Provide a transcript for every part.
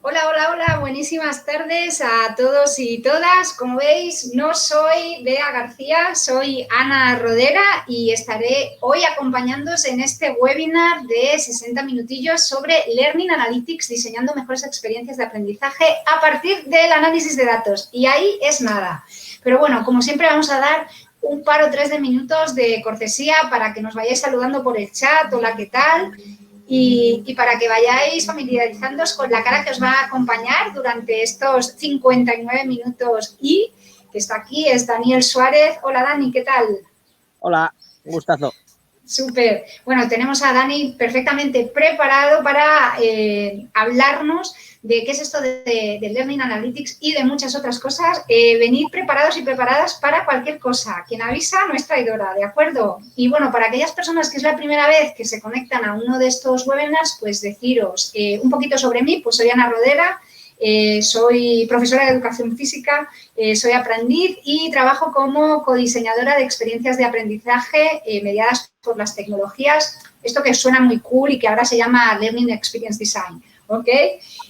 Hola, hola, hola, buenísimas tardes a todos y todas. Como veis, no soy Bea García, soy Ana Rodera y estaré hoy acompañándoos en este webinar de 60 minutillos sobre Learning Analytics, diseñando mejores experiencias de aprendizaje a partir del análisis de datos. Y ahí es nada. Pero bueno, como siempre vamos a dar un par o tres de minutos de cortesía para que nos vayáis saludando por el chat, hola, ¿qué tal? Y para que vayáis familiarizándoos con la cara que os va a acompañar durante estos 59 minutos y que está aquí, es Daniel Suárez. Hola, Dani, ¿qué tal? Hola, un gustazo. Súper. Bueno, tenemos a Dani perfectamente preparado para hablarnos de qué es esto de Learning Analytics y de muchas otras cosas. Venid preparados y preparadas para cualquier cosa. Quien avisa no es traidora, ¿de acuerdo? Y bueno, para aquellas personas que es la primera vez que se conectan a uno de estos webinars, pues deciros un poquito sobre mí. Pues soy Ana Rodera. Soy profesora de educación física, soy aprendiz y trabajo como codiseñadora de experiencias de aprendizaje mediadas por las tecnologías, esto que suena muy cool y que ahora se llama Learning Experience Design, ¿ok?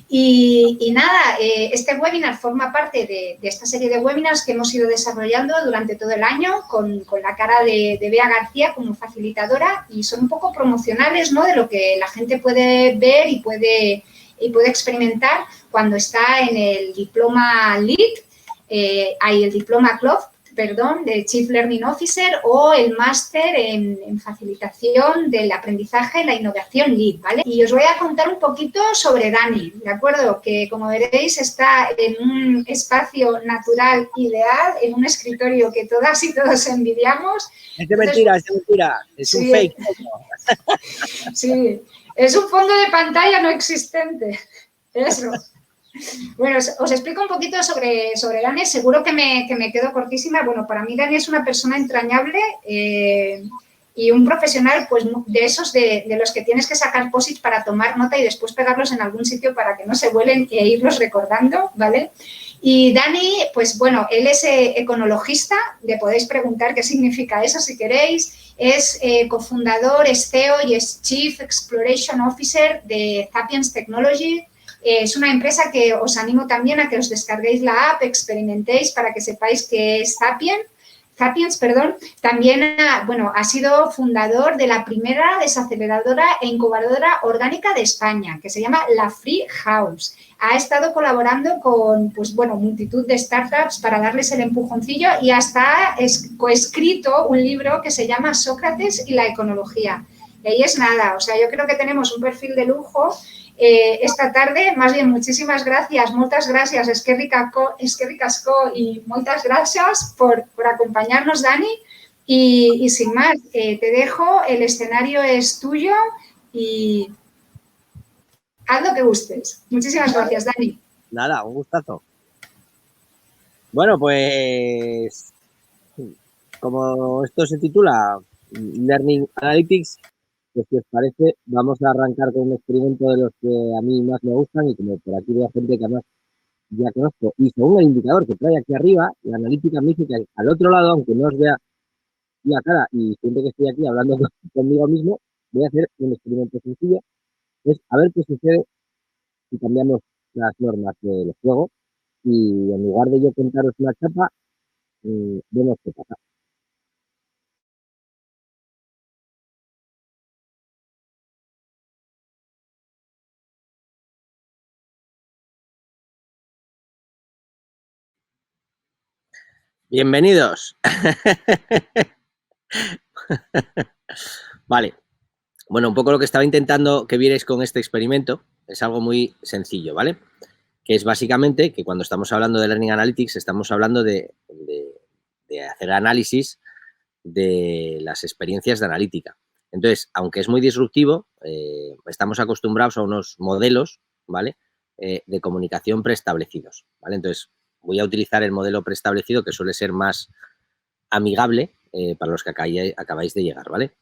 Y nada, este webinar forma parte de esta serie de webinars que hemos ido desarrollando durante todo el año con la cara de Bea García como facilitadora y son un poco promocionales, ¿no?, de lo que la gente puede ver y puede experimentar cuando está en el diploma LEAD, hay el diploma CLOF, perdón, de Chief Learning Officer o el máster en facilitación del aprendizaje, la innovación LEAD, ¿vale? Y os voy a contar un poquito sobre Dani, ¿de acuerdo? Que, como veréis, está en un espacio natural ideal, en un escritorio que todas y todos envidiamos. Es de mentira, es sí, un fake. Sí, es un fondo de pantalla no existente, eso. Bueno, os explico un poquito sobre Dani, seguro que me quedo cortísima. Bueno, para mí Dani es una persona entrañable y un profesional, pues, de esos de los que tienes que sacar posits para tomar nota y después pegarlos en algún sitio para que no se vuelen e irlos recordando, ¿vale? Y Dani, pues bueno, él es econologista, le podéis preguntar qué significa eso si queréis, es cofundador, es CEO y es Chief Exploration Officer de Sapiens Technology. Es una empresa que os animo también a que os descarguéis la app, experimentéis para que sepáis qué es Sapiens. También ha sido fundador de la primera desaceleradora e incubadora orgánica de España, que se llama La Free House. Ha estado colaborando con, pues bueno, multitud de startups para darles el empujoncillo y hasta ha coescrito un libro que se llama Sócrates y la econología. Y ahí es nada, o sea, yo creo que tenemos un perfil de lujo esta tarde. Más bien, muchísimas gracias, moltes gràcies, eskerrik asko y muchas gracias por acompañarnos, Dani. Y sin más, te dejo, el escenario es tuyo y haz lo que gustes. Muchísimas gracias, Dani. Nada, un gustazo. Bueno, pues como esto se titula Learning Analytics, pues si os parece, vamos a arrancar con un experimento de los que a mí más me gustan y como por aquí veo gente que además ya conozco. Y según el indicador que trae aquí arriba, la analítica me dice que al otro lado, aunque no os vea la cara y siempre que estoy aquí hablando conmigo mismo, voy a hacer un experimento sencillo, es a ver qué sucede si cambiamos las normas del juego y en lugar de yo contaros una chapa, vemos qué pasa. Bienvenidos. Vale. Bueno, un poco lo que estaba intentando que vierais con este experimento es algo muy sencillo, ¿vale? Que es básicamente que cuando estamos hablando de Learning Analytics estamos hablando de hacer análisis de las experiencias de analítica. Entonces, aunque es muy disruptivo, estamos acostumbrados a unos modelos, ¿vale? De comunicación preestablecidos, ¿vale? Entonces, voy a utilizar el modelo preestablecido que suele ser más amigable para los que acabáis de llegar, ¿vale?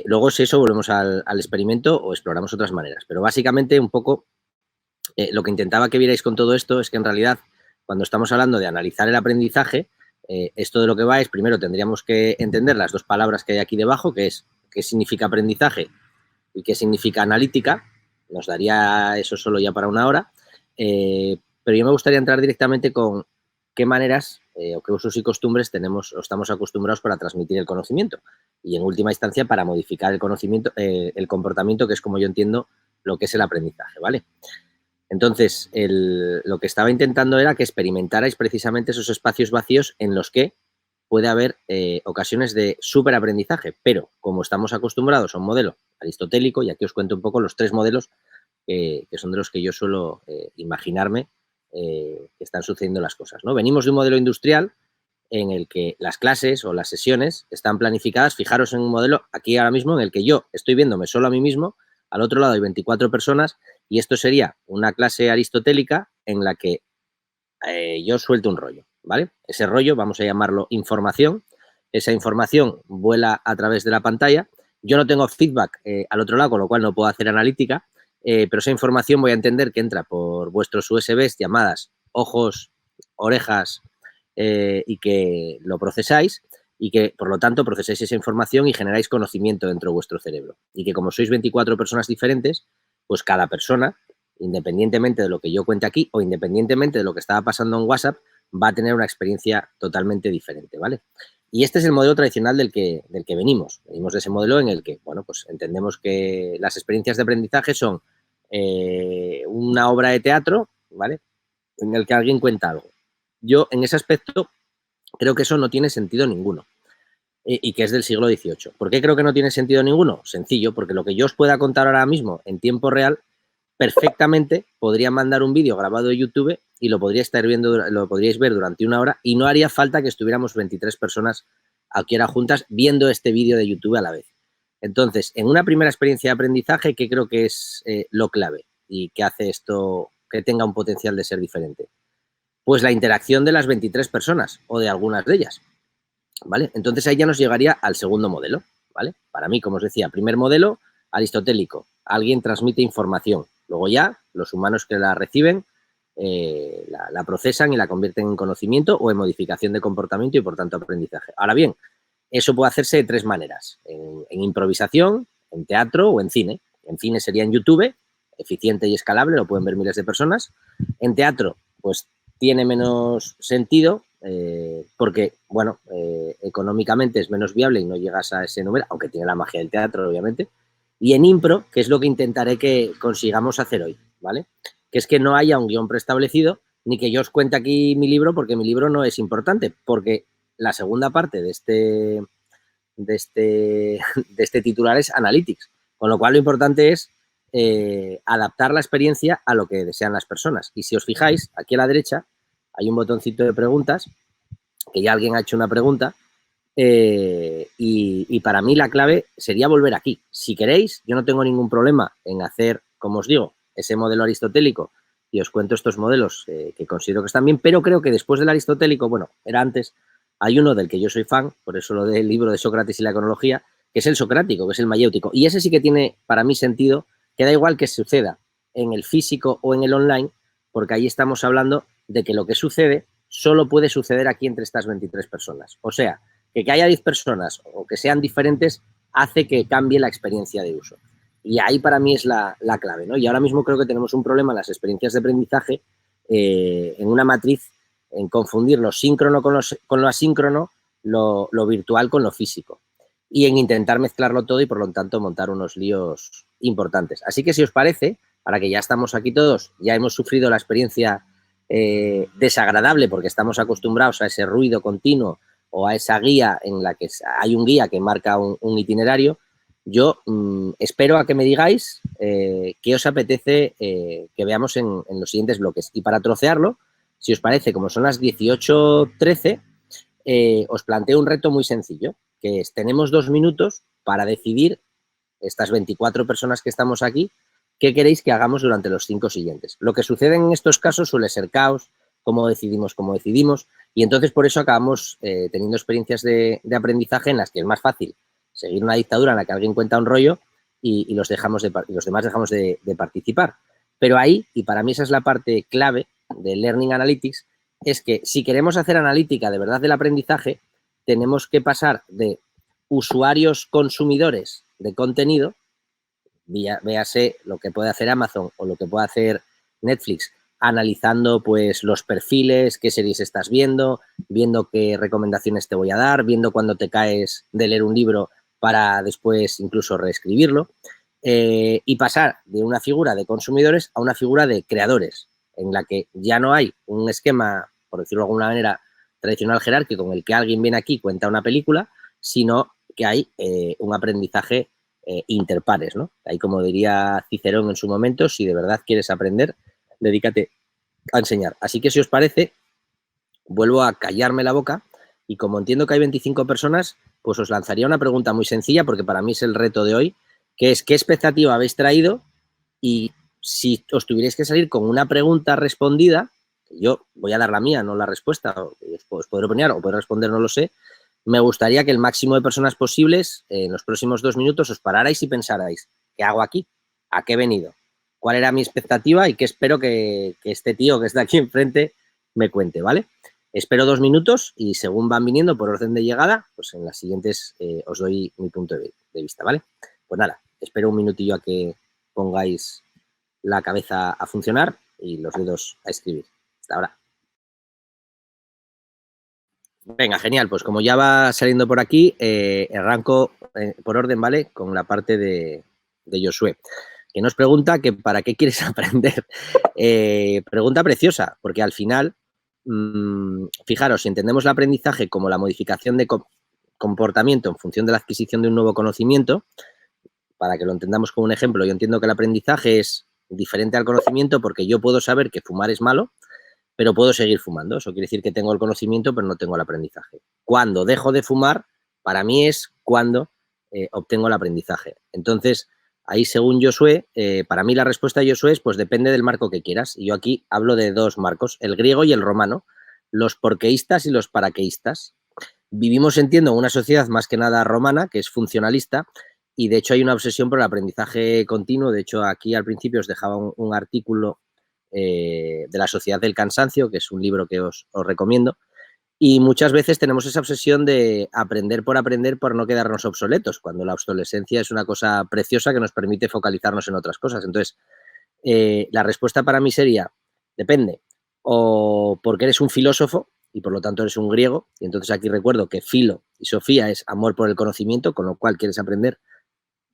Luego, si eso, volvemos al experimento o exploramos otras maneras. Pero básicamente, un poco, lo que intentaba que vierais con todo esto es que en realidad, cuando estamos hablando de analizar el aprendizaje, esto de lo que va es, primero tendríamos que entender las dos palabras que hay aquí debajo, que es qué significa aprendizaje y qué significa analítica. Nos daría eso solo ya para una hora. Pero yo me gustaría entrar directamente con qué maneras o qué usos y costumbres tenemos o estamos acostumbrados para transmitir el conocimiento y, en última instancia, para modificar el conocimiento, el comportamiento, que es como yo entiendo lo que es el aprendizaje, ¿vale? Entonces, lo que estaba intentando era que experimentarais precisamente esos espacios vacíos en los que puede haber ocasiones de superaprendizaje, pero como estamos acostumbrados a un modelo aristotélico, y aquí os cuento un poco los 3 modelos que son de los que yo suelo imaginarme que están sucediendo las cosas, ¿no? Venimos de un modelo industrial en el que las clases o las sesiones están planificadas. Fijaros en un modelo aquí ahora mismo en el que yo estoy viéndome solo a mí mismo, al otro lado hay 24 personas y esto sería una clase aristotélica en la que yo suelto un rollo, ¿vale? Ese rollo, vamos a llamarlo información, esa información vuela a través de la pantalla, yo no tengo feedback al otro lado, con lo cual no puedo hacer analítica, pero esa información voy a entender que entra por vuestros USBs llamadas ojos, orejas y que lo procesáis y que, por lo tanto, procesáis esa información y generáis conocimiento dentro de vuestro cerebro. Y que como sois 24 personas diferentes, pues cada persona, independientemente de lo que yo cuente aquí o independientemente de lo que estaba pasando en WhatsApp, va a tener una experiencia totalmente diferente, ¿vale? Y este es el modelo tradicional del que venimos. Venimos de ese modelo en el que, bueno, pues entendemos que las experiencias de aprendizaje son una obra de teatro, ¿vale? En el que alguien cuenta algo. Yo, en ese aspecto, creo que eso no tiene sentido ninguno y que es del siglo XVIII. ¿Por qué creo que no tiene sentido ninguno? Sencillo, porque lo que yo os pueda contar ahora mismo en tiempo real, perfectamente podría mandar un vídeo grabado de YouTube y lo podríais ver durante 1 hora y no haría falta que estuviéramos 23 personas aquí ahora juntas viendo este vídeo de YouTube a la vez. Entonces, en una primera experiencia de aprendizaje, ¿qué creo que es lo clave y que hace esto que tenga un potencial de ser diferente? Pues la interacción de las 23 personas o de algunas de ellas, ¿vale? Entonces ahí ya nos llegaría al segundo modelo, ¿vale? Para mí, como os decía, primer modelo aristotélico, alguien transmite información, luego ya los humanos que la reciben la procesan y la convierten en conocimiento o en modificación de comportamiento y, por tanto, aprendizaje. Ahora bien, eso puede hacerse de 3 maneras, en improvisación, en teatro o en cine. En cine sería en YouTube, eficiente y escalable, lo pueden ver miles de personas. En teatro, pues tiene menos sentido porque, bueno, económicamente es menos viable y no llegas a ese número, aunque tiene la magia del teatro, obviamente. Y en impro, que es lo que intentaré que consigamos hacer hoy, ¿vale? Que es que no haya un guión preestablecido, ni que yo os cuente aquí mi libro, porque mi libro no es importante, porque la segunda parte de este titular es Analytics, con lo cual lo importante es adaptar la experiencia a lo que desean las personas. Y si os fijáis, aquí a la derecha hay un botoncito de preguntas, que ya alguien ha hecho una pregunta, y para mí la clave sería volver aquí. Si queréis, yo no tengo ningún problema en hacer, como os digo, ese modelo aristotélico y os cuento estos modelos que considero que están bien, pero creo que después del aristotélico, bueno, era antes, hay uno del que yo soy fan, por eso lo del libro de Sócrates y la cronología, que es el socrático, que es el mayéutico. Y ese sí que tiene para mí sentido, que da igual que suceda en el físico o en el online, porque ahí estamos hablando de que lo que sucede solo puede suceder aquí entre estas 23 personas. O sea, que haya 10 personas o que sean diferentes hace que cambie la experiencia de uso. Y ahí para mí es la clave, ¿no? Y ahora mismo creo que tenemos un problema en las experiencias de aprendizaje en una matriz en confundir lo síncrono con lo asíncrono, lo virtual con lo físico y en intentar mezclarlo todo y, por lo tanto, montar unos líos importantes. Así que, si os parece, para que ya estamos aquí todos, ya hemos sufrido la experiencia desagradable porque estamos acostumbrados a ese ruido continuo o a esa guía en la que hay un guía que marca un itinerario, yo espero a que me digáis qué os apetece que veamos en los siguientes bloques. Y para trocearlo, si os parece, como son las 18:13, os planteo un reto muy sencillo, que es, tenemos 2 minutos para decidir, estas 24 personas que estamos aquí, qué queréis que hagamos durante los 5 siguientes. Lo que sucede en estos casos suele ser caos, cómo decidimos, y entonces por eso acabamos teniendo experiencias de aprendizaje en las que es más fácil seguir una dictadura en la que alguien cuenta un rollo y los demás dejamos de participar. Pero ahí, y para mí esa es la parte clave de Learning Analytics, es que si queremos hacer analítica de verdad del aprendizaje, tenemos que pasar de usuarios consumidores de contenido, véase lo que puede hacer Amazon o lo que puede hacer Netflix, analizando pues los perfiles, qué series estás viendo qué recomendaciones te voy a dar, viendo cuándo te caes de leer un libro para después incluso reescribirlo, y pasar de una figura de consumidores a una figura de creadores, en la que ya no hay un esquema, por decirlo de alguna manera, tradicional jerárquico en el que alguien viene aquí y cuenta una película, sino que hay un aprendizaje interpares, ¿no? Ahí, como diría Cicerón en su momento, si de verdad quieres aprender, dedícate a enseñar. Así que, si os parece, vuelvo a callarme la boca y, como entiendo que hay 25 personas, pues os lanzaría una pregunta muy sencilla, porque para mí es el reto de hoy, que es: ¿qué expectativa habéis traído? Y si os tuvierais que salir con una pregunta respondida, yo voy a dar la mía, no la respuesta, os podré opinar o podré responder, no lo sé. Me gustaría que el máximo de personas posibles, en los próximos 2 minutos, os pararais y pensarais: ¿qué hago aquí? ¿A qué he venido? ¿Cuál era mi expectativa? Y qué espero que este tío que está aquí enfrente me cuente, ¿vale? Espero 2 minutos y, según van viniendo por orden de llegada, pues en las siguientes os doy mi punto de vista, ¿vale? Pues nada, espero un minutillo a que pongáis la cabeza a funcionar y los dedos a escribir. Hasta ahora. Venga, genial. Pues como ya va saliendo por aquí, arranco por orden, ¿vale? Con la parte de Josué, que nos pregunta que para qué quieres aprender. Pregunta preciosa, porque al final, fijaros, si entendemos el aprendizaje como la modificación de comportamiento en función de la adquisición de un nuevo conocimiento, para que lo entendamos como un ejemplo, yo entiendo que el aprendizaje es diferente al conocimiento, porque yo puedo saber que fumar es malo, pero puedo seguir fumando. Eso quiere decir que tengo el conocimiento, pero no tengo el aprendizaje. Cuando dejo de fumar, para mí es cuando obtengo el aprendizaje. Entonces, ahí, según Josué, para mí la respuesta de Josué es: pues depende del marco que quieras. Y yo aquí hablo de 2 marcos, el griego y el romano, los porqueístas y los paraqueístas. Vivimos, entiendo, en una sociedad más que nada romana, que es funcionalista, y de hecho hay una obsesión por el aprendizaje continuo. De hecho, aquí al principio os dejaba un artículo de La sociedad del cansancio, que es un libro que os recomiendo, y muchas veces tenemos esa obsesión de aprender por no quedarnos obsoletos, cuando la obsolescencia es una cosa preciosa que nos permite focalizarnos en otras cosas. Entonces, la respuesta para mí sería: depende, o porque eres un filósofo y por lo tanto eres un griego, y entonces aquí recuerdo que filo y sofía es amor por el conocimiento, con lo cual quieres aprender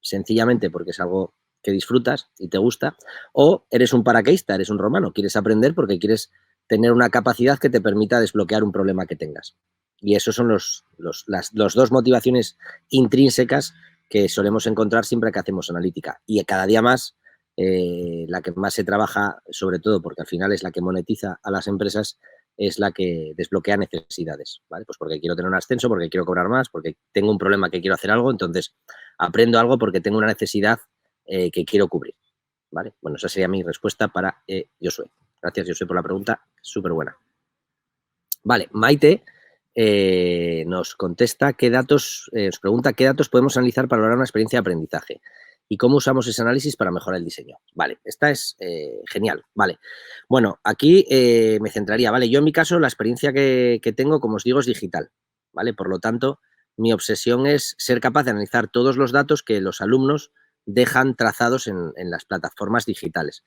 sencillamente porque es algo que disfrutas y te gusta, o eres un paracaidista, eres un romano, quieres aprender porque quieres tener una capacidad que te permita desbloquear un problema que tengas. Y esos son las 2 motivaciones intrínsecas que solemos encontrar siempre que hacemos analítica. Y cada día más, la que más se trabaja, sobre todo porque al final es la que monetiza a las empresas, es la que desbloquea necesidades, ¿vale? Pues porque quiero tener un ascenso, porque quiero cobrar más, porque tengo un problema que quiero hacer algo, entonces aprendo algo porque tengo una necesidad que quiero cubrir, ¿vale? Bueno, esa sería mi respuesta para Josué. Gracias, Josué, por la pregunta, súper buena. Vale, Maite nos contesta nos pregunta qué datos podemos analizar para lograr una experiencia de aprendizaje y cómo usamos ese análisis para mejorar el diseño. Vale, esta es genial, vale. Bueno, aquí me centraría, ¿vale? Yo, en mi caso, la experiencia que tengo, como os digo, es digital, ¿vale? Por lo tanto, mi obsesión es ser capaz de analizar todos los datos que los alumnos dejan trazados en las plataformas digitales.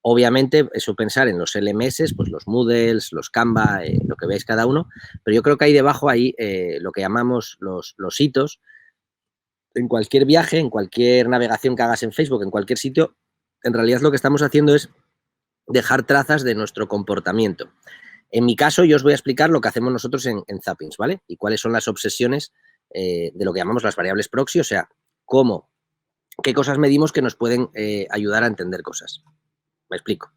Obviamente, eso, pensar en los LMS, pues los Moodles, los Canva, lo que veáis cada uno, pero yo creo que ahí debajo hay lo que llamamos los hitos. En cualquier viaje, en cualquier navegación que hagas en Facebook, en cualquier sitio, en realidad lo que estamos haciendo es dejar trazas de nuestro comportamiento. En mi caso, yo os voy a explicar lo que hacemos nosotros en Zappings, ¿vale? Y cuáles son las obsesiones de lo que llamamos las variables proxy, o sea, qué cosas medimos que nos pueden ayudar a entender cosas. Me explico.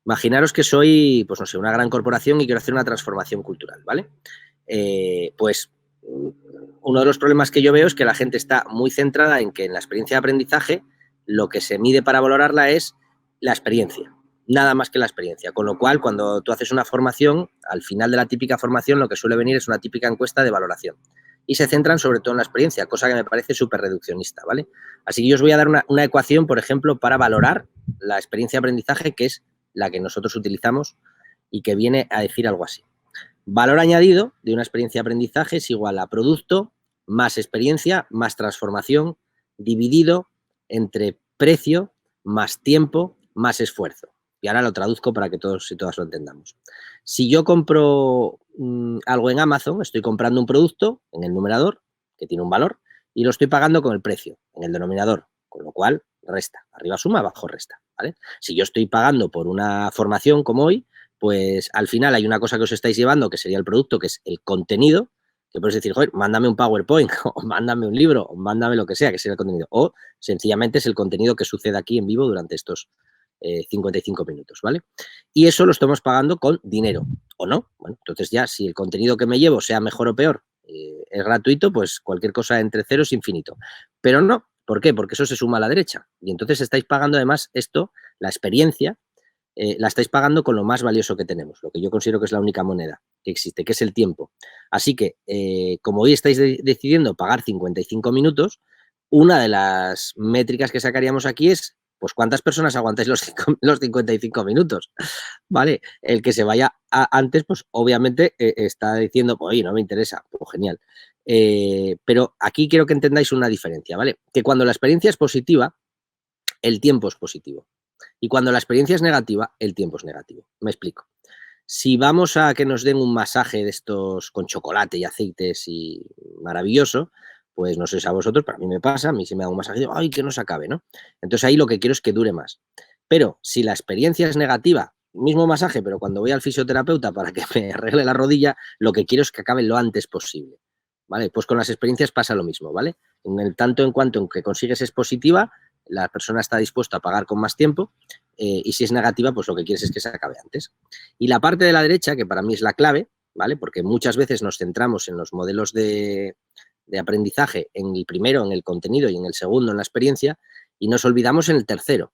Imaginaros que soy, pues no sé, una gran corporación y quiero hacer una transformación cultural, ¿vale? Pues uno de los problemas que yo veo es que la gente está muy centrada en que en la experiencia de aprendizaje lo que se mide para valorarla es la experiencia, nada más que la experiencia. Con lo cual, cuando tú haces una formación, al final de la típica formación lo que suele venir es una típica encuesta de valoración. Y se centran sobre todo en la experiencia, cosa que me parece súper reduccionista, ¿vale? Así que yo os voy a dar una ecuación, por ejemplo, para valorar la experiencia de aprendizaje, que es la que nosotros utilizamos y que viene a decir algo así. Valor añadido de una experiencia de aprendizaje es igual a producto más experiencia más transformación dividido entre precio más tiempo más esfuerzo. Y ahora lo traduzco para que todos y todas lo entendamos. Si yo compro algo en Amazon, estoy comprando un producto en el numerador, que tiene un valor, y lo estoy pagando con el precio, en el denominador, con lo cual resta. Arriba suma, abajo resta, ¿vale? Si yo estoy pagando por una formación como hoy, pues al final hay una cosa que os estáis llevando, que sería el producto, que es el contenido, que puedes decir, joder, mándame un PowerPoint, o mándame un libro, o mándame lo que sea, que sea el contenido. O sencillamente es el contenido que sucede aquí en vivo durante estos 55 minutos, ¿vale? Y eso lo estamos pagando con dinero, ¿o no? Bueno, entonces ya si el contenido que me llevo sea mejor o peor, es gratuito, pues cualquier cosa entre cero es infinito. Pero no, ¿por qué? Porque eso se suma a la derecha. Y entonces estáis pagando además esto, la experiencia, la estáis pagando con lo más valioso que tenemos, lo que yo considero que es la única moneda que existe, que es el tiempo. Así que, como hoy estáis decidiendo pagar 55 minutos, una de las métricas que sacaríamos aquí es, pues, ¿cuántas personas aguantáis los 55 minutos? ¿Vale? El que se vaya antes, pues, obviamente, está diciendo, pues, oye, no me interesa, pues, genial. Pero aquí quiero que entendáis una diferencia, ¿vale? Que cuando la experiencia es positiva, el tiempo es positivo. Y cuando la experiencia es negativa, el tiempo es negativo. Me explico. Si vamos a que nos den un masaje de estos con chocolate y aceites y maravilloso, pues no sé si a vosotros, pero a mí me pasa, a mí se me da un masaje y digo, ay, que no se acabe, ¿no? Entonces ahí lo que quiero es que dure más. Pero si la experiencia es negativa, mismo masaje, pero cuando voy al fisioterapeuta para que me arregle la rodilla, lo que quiero es que acabe lo antes posible, ¿vale? Pues con las experiencias pasa lo mismo, ¿vale? En el tanto en cuanto en que consigues es positiva, la persona está dispuesta a pagar con más tiempo, y si es negativa, pues lo que quieres es que se acabe antes. Y la parte de la derecha, que para mí es la clave, ¿vale? Porque muchas veces nos centramos en los modelos de aprendizaje, en el primero, en el contenido, y en el segundo, en la experiencia, y nos olvidamos en el tercero.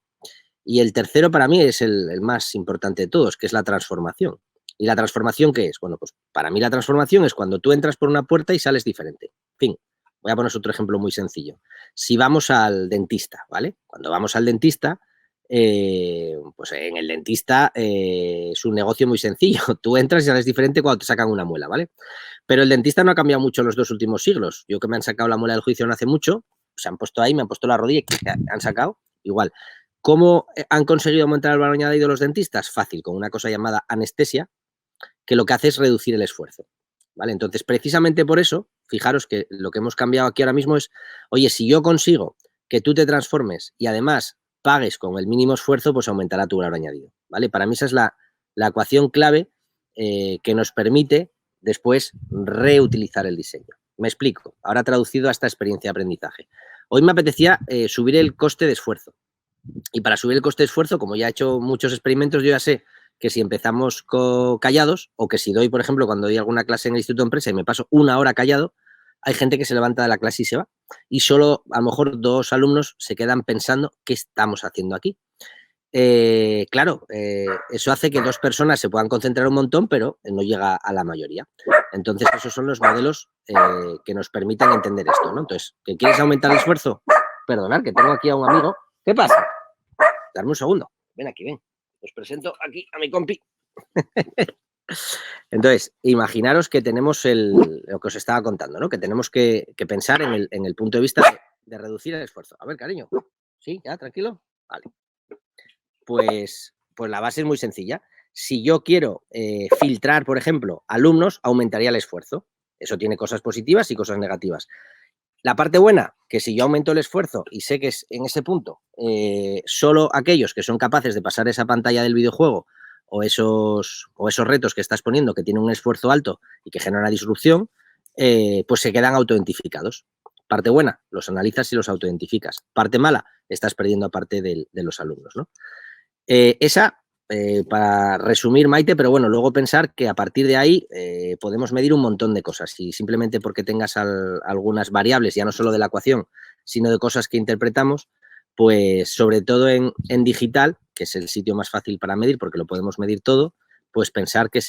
Y el tercero para mí es el más importante de todos, que es la transformación. ¿Y la transformación qué es? Bueno, pues para mí la transformación es cuando tú entras por una puerta y sales diferente. En fin, voy a poner otro ejemplo muy sencillo. Si vamos al dentista, ¿vale? Cuando vamos al dentista, pues en el dentista es un negocio muy sencillo. Tú entras y sales diferente cuando te sacan una muela, ¿vale? Pero el dentista no ha cambiado mucho en los 2 últimos siglos. Yo que me han sacado la muela del juicio no hace mucho, se han puesto ahí, me han puesto la rodilla y han sacado igual. ¿Cómo han conseguido aumentar el valor añadido los dentistas? Fácil, con una cosa llamada anestesia, que lo que hace es reducir el esfuerzo, ¿vale? Entonces, precisamente por eso, fijaros que lo que hemos cambiado aquí ahora mismo es, oye, si yo consigo que tú te transformes y además pagues con el mínimo esfuerzo, pues aumentará tu valor añadido, ¿vale? Para mí esa es la ecuación clave que nos permite después reutilizar el diseño. Me explico, ahora traducido a esta experiencia de aprendizaje. Hoy me apetecía subir el coste de esfuerzo. Y para subir el coste de esfuerzo, como ya he hecho muchos experimentos, yo ya sé que si empezamos callados, o que si doy, por ejemplo, cuando doy alguna clase en el Instituto de Empresa y me paso 1 hora callado, hay gente que se levanta de la clase y se va. Y solo, a lo mejor, 2 alumnos se quedan pensando qué estamos haciendo aquí. Claro, eso hace que 2 personas se puedan concentrar un montón, pero no llega a la mayoría. Entonces, esos son los modelos que nos permiten entender esto, ¿no? Entonces, ¿que quieres aumentar el esfuerzo? Perdonad, que tengo aquí a un amigo. ¿Qué pasa? Darme un segundo. Ven aquí, ven. Os presento aquí a mi compi. Entonces, imaginaros que tenemos lo que os estaba contando, ¿no? Que tenemos que pensar en el punto de vista de reducir el esfuerzo. A ver, cariño. ¿Sí? ¿Ya? ¿Tranquilo? Vale. Pues la base es muy sencilla. Si yo quiero filtrar, por ejemplo, alumnos, aumentaría el esfuerzo. Eso tiene cosas positivas y cosas negativas. La parte buena, que si yo aumento el esfuerzo y sé que es en ese punto solo aquellos que son capaces de pasar esa pantalla del videojuego o esos retos que estás poniendo que tienen un esfuerzo alto y que generan una disrupción, pues se quedan autoidentificados. Parte buena, los analizas y los autoidentificas. Parte mala, estás perdiendo a parte de los alumnos, ¿no? Para resumir, Maite, pero bueno, luego pensar que a partir de ahí podemos medir un montón de cosas y simplemente porque tengas algunas variables, ya no solo de la ecuación, sino de cosas que interpretamos, pues sobre todo en digital, que es el sitio más fácil para medir porque lo podemos medir todo, pues pensar que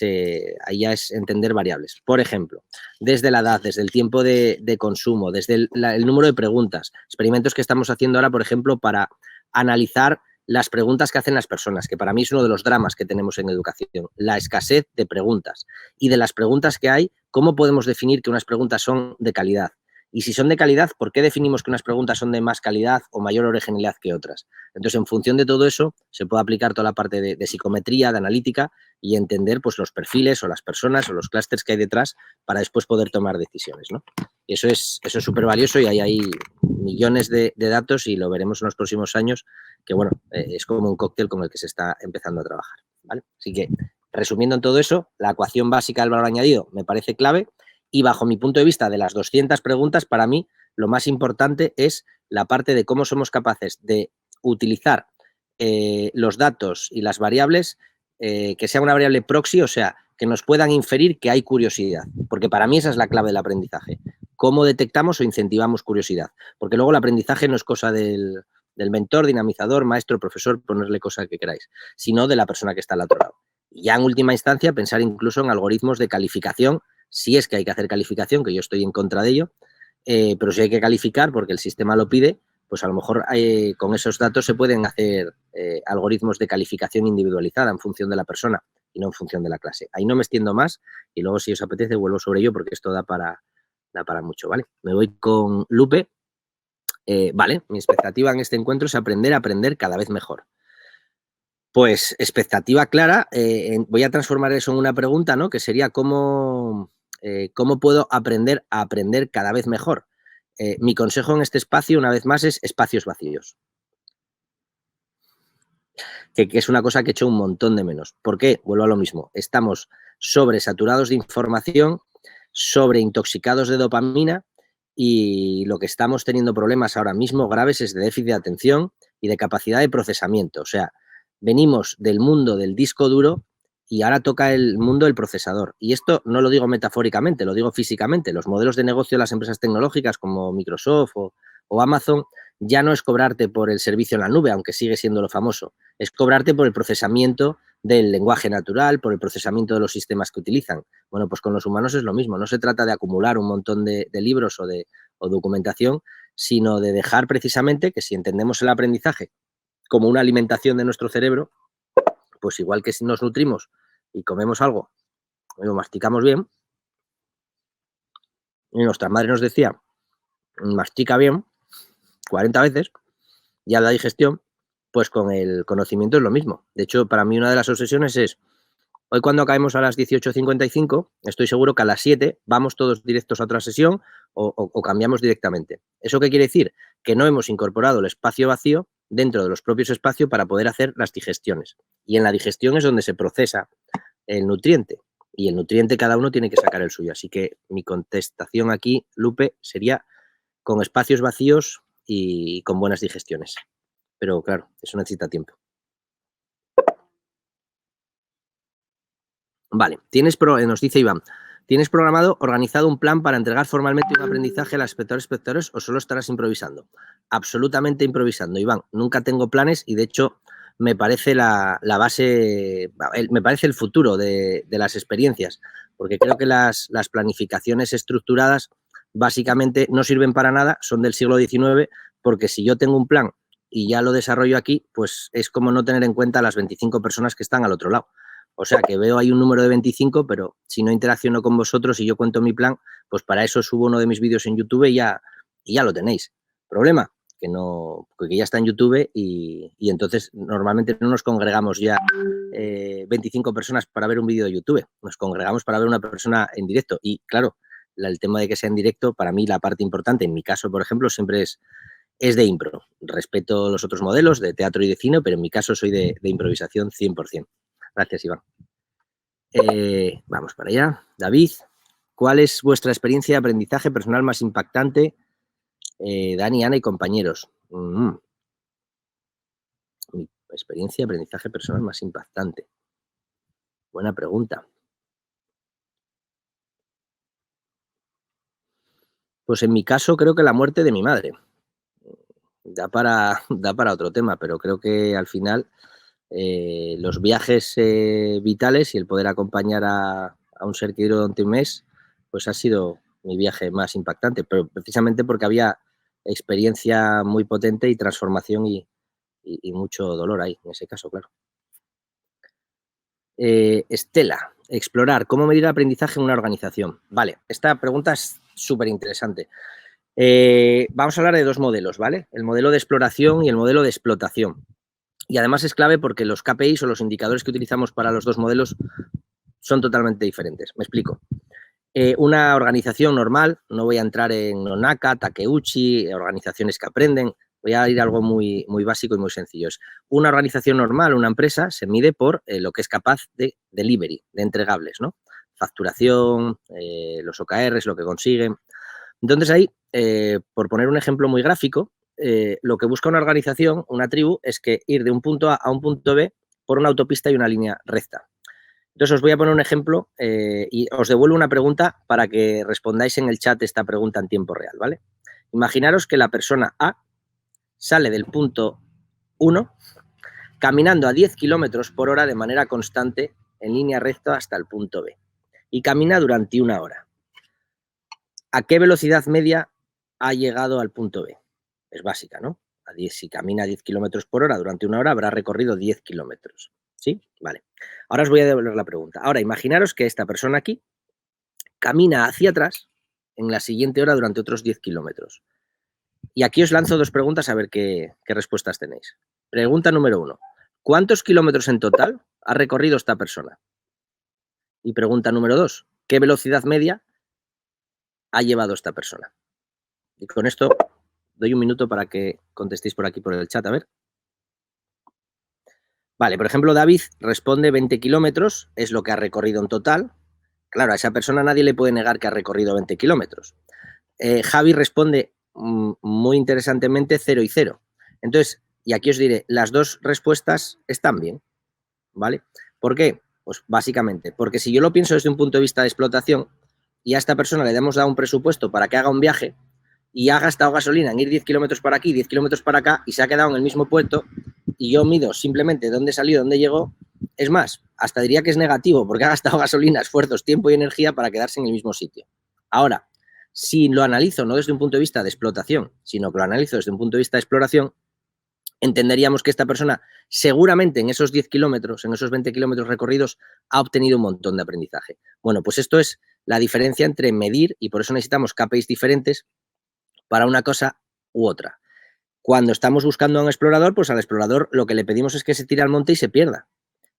ahí ya es entender variables. Por ejemplo, desde la edad, desde el tiempo de consumo, desde el número de preguntas, experimentos que estamos haciendo ahora, por ejemplo, para analizar las preguntas que hacen las personas, que para mí es uno de los dramas que tenemos en educación, la escasez de preguntas. Y de las preguntas que hay, ¿cómo podemos definir que unas preguntas son de calidad? Y si son de calidad, ¿por qué definimos que unas preguntas son de más calidad o mayor originalidad que otras? Entonces, en función de todo eso, se puede aplicar toda la parte de psicometría, de analítica y entender pues, los perfiles o las personas o los clústeres que hay detrás para después poder tomar decisiones, ¿no? Y eso es súper valioso y hay millones de datos y lo veremos en los próximos años, que bueno, es como un cóctel con el que se está empezando a trabajar, ¿vale? Así que, resumiendo en todo eso, la ecuación básica del valor añadido me parece clave. Y bajo mi punto de vista, de las 200 preguntas, para mí lo más importante es la parte de cómo somos capaces de utilizar los datos y las variables, que sea una variable proxy, o sea, que nos puedan inferir que hay curiosidad. Porque para mí esa es la clave del aprendizaje. Cómo detectamos o incentivamos curiosidad. Porque luego el aprendizaje no es cosa del mentor, dinamizador, maestro, profesor, ponerle cosa que queráis, sino de la persona que está al otro lado. Y ya en última instancia, pensar incluso en algoritmos de calificación, si es que hay que hacer calificación, que yo estoy en contra de ello, pero si hay que calificar porque el sistema lo pide, pues a lo mejor con esos datos se pueden hacer algoritmos de calificación individualizada en función de la persona y no en función de la clase. Ahí no me extiendo más y luego si os apetece vuelvo sobre ello porque esto da para mucho, ¿vale? Me voy con Lupe. Vale, mi expectativa en este encuentro es aprender a aprender cada vez mejor. Pues expectativa clara, voy a transformar eso en una pregunta, ¿no? Que sería ¿cómo puedo aprender a aprender cada vez mejor? Mi consejo en este espacio, una vez más, es espacios vacíos. Que es una cosa que he hecho un montón de menos. ¿Por qué? Vuelvo a lo mismo. Estamos sobresaturados de información, sobreintoxicados de dopamina y lo que estamos teniendo problemas ahora mismo graves es de déficit de atención y de capacidad de procesamiento. O sea, venimos del mundo del disco duro y ahora toca el mundo del procesador. Y esto no lo digo metafóricamente, lo digo físicamente. Los modelos de negocio de las empresas tecnológicas como Microsoft o Amazon ya no es cobrarte por el servicio en la nube, aunque sigue siendo lo famoso, es cobrarte por el procesamiento del lenguaje natural, por el procesamiento de los sistemas que utilizan. Bueno, pues con los humanos es lo mismo, no se trata de acumular un montón de libros o documentación, sino de dejar precisamente que si entendemos el aprendizaje como una alimentación de nuestro cerebro, pues igual que si nos nutrimos y comemos algo, lo masticamos bien, y nuestra madre nos decía, mastica bien 40 veces, ya la digestión, pues con el conocimiento es lo mismo. De hecho, para mí una de las obsesiones es, hoy cuando acabemos a las 18:55, estoy seguro que a las 7 vamos todos directos a otra sesión o cambiamos directamente. ¿Eso qué quiere decir? Que no hemos incorporado el espacio vacío dentro de los propios espacios para poder hacer las digestiones. Y en la digestión es donde se procesa el nutriente. Y el nutriente cada uno tiene que sacar el suyo. Así que mi contestación aquí, Lupe, sería con espacios vacíos y con buenas digestiones. Pero claro, eso necesita tiempo. Vale, nos dice Iván, ¿tienes programado, organizado un plan para entregar formalmente un aprendizaje a las espectadores o solo estarás improvisando? Absolutamente improvisando, Iván. Nunca tengo planes y de hecho me parece la base, me parece el futuro de las experiencias, porque creo que las planificaciones estructuradas básicamente no sirven para nada, son del siglo XIX, porque si yo tengo un plan y ya lo desarrollo aquí, pues es como no tener en cuenta a las 25 personas que están al otro lado. O sea, que veo ahí un número de 25, pero si no interacciono con vosotros y yo cuento mi plan, pues para eso subo uno de mis vídeos en YouTube y ya lo tenéis. ¿Problema? Que ya está en YouTube y entonces normalmente no nos congregamos ya 25 personas para ver un vídeo de YouTube. Nos congregamos para ver una persona en directo. Y claro, el tema de que sea en directo, para mí la parte importante, en mi caso, por ejemplo, siempre es de impro. Respeto los otros modelos de teatro y de cine, pero en mi caso soy de improvisación 100%. Gracias, Iván. Vamos para allá. David, ¿cuál es vuestra experiencia de aprendizaje personal más impactante? Dani, Ana y compañeros. Mi experiencia de aprendizaje personal más impactante. Buena pregunta. Pues en mi caso creo que la muerte de mi madre. Da para otro tema, pero creo que al final los viajes vitales y el poder acompañar a un ser querido durante un mes, pues ha sido mi viaje más impactante, pero precisamente porque había experiencia muy potente y transformación y mucho dolor ahí, en ese caso, claro. Estela, explorar, ¿cómo medir el aprendizaje en una organización? Vale, esta pregunta es súper interesante. Vamos a hablar de dos modelos, ¿vale? El modelo de exploración y el modelo de explotación. Y además es clave porque los KPIs o los indicadores que utilizamos para los dos modelos son totalmente diferentes. Me explico. Una organización normal, no voy a entrar en Nonaka, Takeuchi, organizaciones que aprenden, voy a ir a algo muy, muy básico y muy sencillo. Es una organización normal, una empresa, se mide por lo que es capaz de delivery, de entregables, ¿no? Facturación, los OKRs, lo que consiguen. Entonces ahí, por poner un ejemplo muy gráfico, lo que busca una organización, una tribu, es que ir de un punto A a un punto B por una autopista y una línea recta. Entonces os voy a poner un ejemplo y os devuelvo una pregunta para que respondáis en el chat esta pregunta en tiempo real, ¿vale? Imaginaros que la persona A sale del punto 1 caminando a 10 kilómetros por hora de manera constante en línea recta hasta el punto B y camina durante una hora. ¿A qué velocidad media ha llegado al punto B? Es básica, ¿no? Si camina a 10 kilómetros por hora durante una hora, habrá recorrido 10 kilómetros. ¿Sí? Vale. Ahora os voy a devolver la pregunta. Ahora, imaginaros que esta persona aquí camina hacia atrás en la siguiente hora durante otros 10 kilómetros. Y aquí os lanzo dos preguntas a ver qué respuestas tenéis. Pregunta número 1. ¿Cuántos kilómetros en total ha recorrido esta persona? Y pregunta número 2. ¿Qué velocidad media ha llevado esta persona? Y con esto doy un minuto para que contestéis por aquí por el chat, a ver. Vale, por ejemplo, David responde 20 kilómetros, es lo que ha recorrido en total. Claro, a esa persona nadie le puede negar que ha recorrido 20 kilómetros. Javi responde muy interesantemente 0 y 0. Entonces, y aquí os diré, las dos respuestas están bien, ¿vale? ¿Por qué? Pues básicamente, porque si yo lo pienso desde un punto de vista de explotación y a esta persona le hemos dado un presupuesto para que haga un viaje y ha gastado gasolina en ir 10 kilómetros para aquí, 10 kilómetros para acá y se ha quedado en el mismo puerto y yo mido simplemente dónde salió, dónde llegó, es más, hasta diría que es negativo porque ha gastado gasolina, esfuerzos, tiempo y energía para quedarse en el mismo sitio. Ahora, si lo analizo no desde un punto de vista de explotación, sino que lo analizo desde un punto de vista de exploración, entenderíamos que esta persona seguramente en esos 10 kilómetros, en esos 20 kilómetros recorridos, ha obtenido un montón de aprendizaje. Bueno, pues esto es la diferencia entre medir y por eso necesitamos KPIs diferentes para una cosa u otra. Cuando estamos buscando a un explorador, pues al explorador lo que le pedimos es que se tire al monte y se pierda.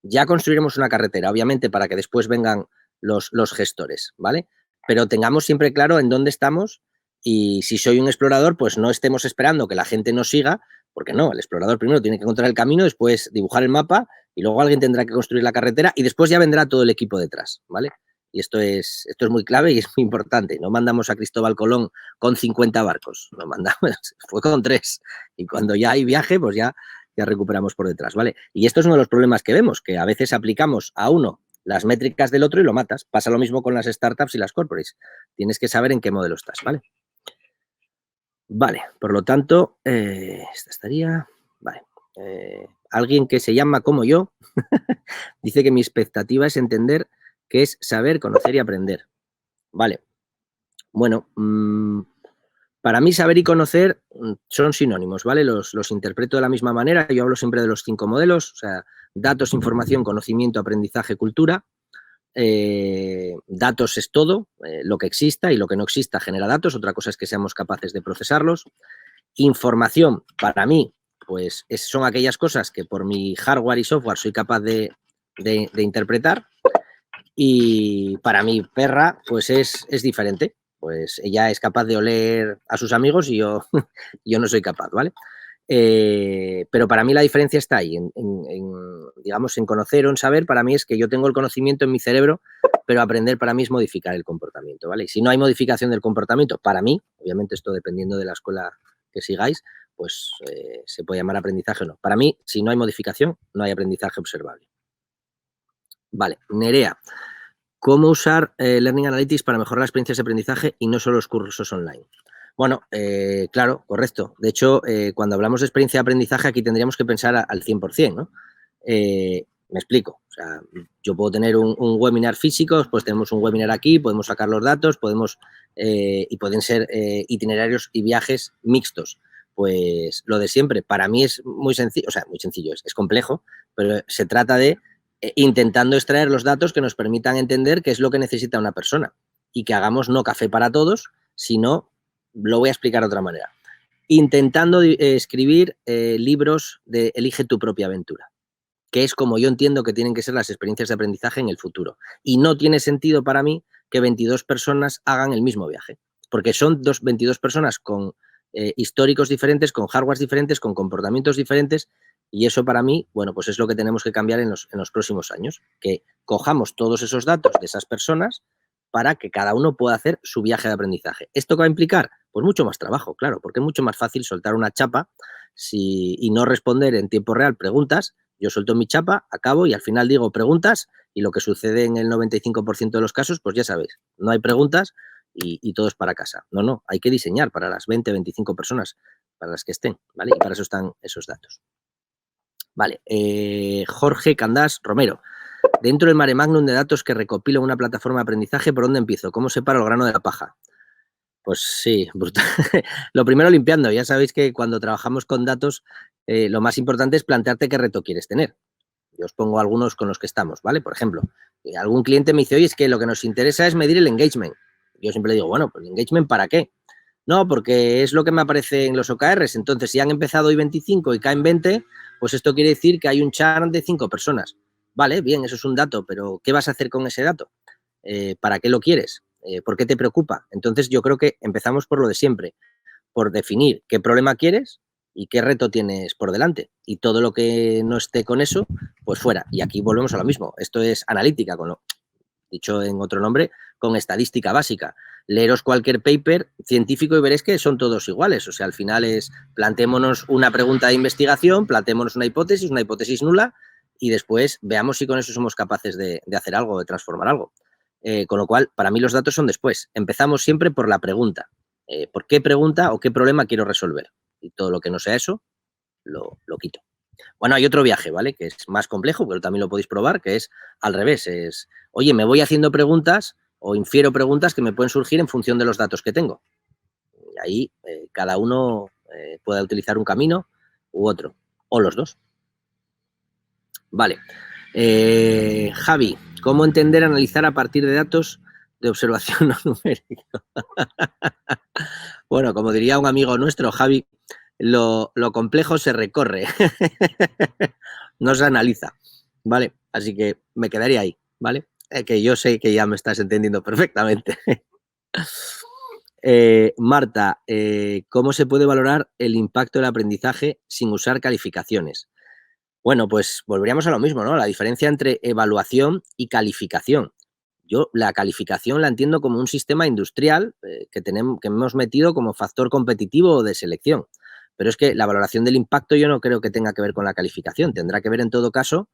Ya construiremos una carretera, obviamente, para que después vengan los gestores, ¿vale? Pero tengamos siempre claro en dónde estamos y si soy un explorador, pues no estemos esperando que la gente nos siga, porque no, el explorador primero tiene que encontrar el camino, después dibujar el mapa y luego alguien tendrá que construir la carretera y después ya vendrá todo el equipo detrás, ¿vale? Y esto es muy clave y es muy importante. No mandamos a Cristóbal Colón con 50 barcos, lo mandamos, fue con 3. Y cuando ya hay viaje, pues ya recuperamos por detrás, ¿vale? Y esto es uno de los problemas que vemos, que a veces aplicamos a uno las métricas del otro y lo matas. Pasa lo mismo con las startups y las corporates. Tienes que saber en qué modelo estás, ¿vale? Vale, por lo tanto, esta estaría... Vale. Alguien que se llama como yo dice que mi expectativa es entender que es saber, conocer y aprender. Vale. Bueno, para mí saber y conocer son sinónimos, ¿vale? Los interpreto de la misma manera. Yo hablo siempre de los 5 modelos, o sea, datos, información, conocimiento, aprendizaje, cultura. Datos es todo, lo que exista y lo que no exista genera datos. Otra cosa es que seamos capaces de procesarlos. Información, para mí, pues son aquellas cosas que por mi hardware y software soy capaz de interpretar. Y para mi perra, pues es diferente. Pues ella es capaz de oler a sus amigos y yo no soy capaz, ¿vale? Pero para mí la diferencia está ahí, digamos, en conocer o en saber. Para mí es que yo tengo el conocimiento en mi cerebro, pero aprender para mí es modificar el comportamiento, ¿vale? Y si no hay modificación del comportamiento, para mí, obviamente esto dependiendo de la escuela que sigáis, pues se puede llamar aprendizaje o no. Para mí, si no hay modificación, no hay aprendizaje observable. Vale, Nerea. ¿Cómo usar Learning Analytics para mejorar las experiencias de aprendizaje y no solo los cursos online? Bueno, claro, correcto. De hecho, cuando hablamos de experiencia de aprendizaje, aquí tendríamos que pensar al 100%, ¿no? Me explico. O sea, yo puedo tener un webinar físico, pues tenemos un webinar aquí, podemos sacar los datos, y pueden ser itinerarios y viajes mixtos. Pues lo de siempre, para mí es muy sencillo, o sea, muy sencillo, es complejo, pero se trata de intentando extraer los datos que nos permitan entender qué es lo que necesita una persona y que hagamos no café para todos, sino lo voy a explicar de otra manera. Intentando escribir libros de Elige tu propia aventura, que es como yo entiendo que tienen que ser las experiencias de aprendizaje en el futuro. Y no tiene sentido para mí que 22 personas hagan el mismo viaje, porque son 22 personas con históricos diferentes, con hardwares diferentes, con comportamientos diferentes, y eso para mí, bueno, pues es lo que tenemos que cambiar en los próximos años, que cojamos todos esos datos de esas personas para que cada uno pueda hacer su viaje de aprendizaje. ¿Esto qué va a implicar? Pues mucho más trabajo, claro, porque es mucho más fácil soltar una chapa y no responder en tiempo real preguntas. Yo suelto mi chapa, acabo y al final digo preguntas y lo que sucede en el 95% de los casos, pues ya sabéis, no hay preguntas y todo es para casa. No, hay que diseñar para las 20, 25 personas para las que estén, ¿vale? Y para eso están esos datos. Vale, Jorge Candás Romero. Dentro del mare magnum de datos que recopilo en una plataforma de aprendizaje, ¿por dónde empiezo? ¿Cómo separo el grano de la paja? Pues sí, brutal. Lo primero limpiando. Ya sabéis que cuando trabajamos con datos, lo más importante es plantearte qué reto quieres tener. Yo os pongo algunos con los que estamos, ¿vale? Por ejemplo, algún cliente me dice, oye, es que lo que nos interesa es medir el engagement. Yo siempre le digo, bueno, pues el engagement ¿para qué? No, porque es lo que me aparece en los OKRs. Entonces, si han empezado hoy 25 y caen 20, pues esto quiere decir que hay un churn de 5 personas. Vale, bien, eso es un dato, pero ¿qué vas a hacer con ese dato? ¿Para qué lo quieres? ¿Por qué te preocupa? Entonces, yo creo que empezamos por lo de siempre, por definir qué problema quieres y qué reto tienes por delante. Y todo lo que no esté con eso, pues fuera. Y aquí volvemos a lo mismo. Esto es analítica, dicho en otro nombre, con estadística básica. Leeros cualquier paper científico y veréis que son todos iguales. O sea, al final es plantémonos una pregunta de investigación, plantémonos una hipótesis nula y después veamos si con eso somos capaces de hacer algo, de transformar algo. Con lo cual, para mí los datos son después. Empezamos siempre por la pregunta. ¿Por qué pregunta o qué problema quiero resolver? Y todo lo que no sea eso, lo quito. Bueno, hay otro viaje, ¿vale? Que es más complejo, pero también lo podéis probar, que es al revés. Es, oye, me voy haciendo preguntas o infiero preguntas que me pueden surgir en función de los datos que tengo. Y ahí cada uno puede utilizar un camino u otro, o los dos. Vale. Javi, ¿cómo entender, analizar a partir de datos de observación no numérica? Bueno, como diría un amigo nuestro, Javi, lo complejo se recorre, no se analiza, ¿vale? Así que me quedaría ahí, ¿vale? Que yo sé que ya me estás entendiendo perfectamente. Marta, ¿cómo se puede valorar el impacto del aprendizaje sin usar calificaciones? Bueno, pues volveríamos a lo mismo, ¿no? La diferencia entre evaluación y calificación. Yo la calificación la entiendo como un sistema industrial que hemos metido como factor competitivo de selección. Pero es que la valoración del impacto yo no creo que tenga que ver con la calificación. Tendrá que ver, en todo caso,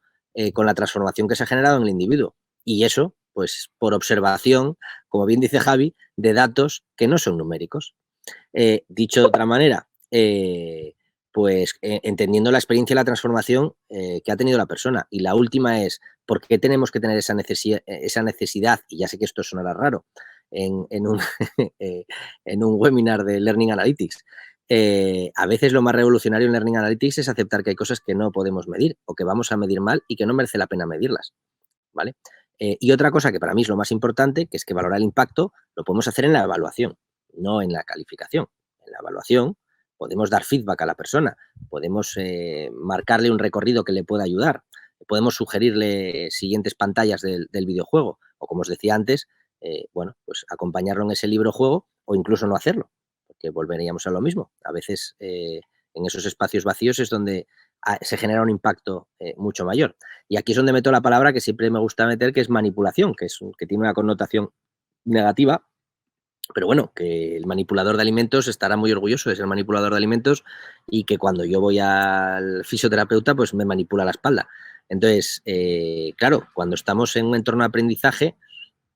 con la transformación que se ha generado en el individuo. Y eso, pues, por observación, como bien dice Javi, de datos que no son numéricos. Dicho de otra manera, entendiendo la experiencia y la transformación que ha tenido la persona. Y la última es, ¿por qué tenemos que tener esa necesidad? Y ya sé que esto sonará raro, en un webinar de Learning Analytics. A veces lo más revolucionario en Learning Analytics es aceptar que hay cosas que no podemos medir o que vamos a medir mal y que no merece la pena medirlas, ¿vale? Y otra cosa que para mí es lo más importante, que es que valorar el impacto, lo podemos hacer en la evaluación, no en la calificación. En la evaluación podemos dar feedback a la persona, podemos marcarle un recorrido que le pueda ayudar, podemos sugerirle siguientes pantallas del videojuego o, como os decía antes, bueno, pues acompañarlo en ese libro-juego o incluso no hacerlo, porque volveríamos a lo mismo. A veces en esos espacios vacíos es donde se genera un impacto mucho mayor. Y aquí es donde meto la palabra que siempre me gusta meter, que es manipulación, que tiene una connotación negativa, pero bueno, que el manipulador de alimentos estará muy orgulloso de ser manipulador de alimentos y que cuando yo voy al fisioterapeuta, pues me manipula la espalda. Entonces, claro, cuando estamos en un entorno de aprendizaje,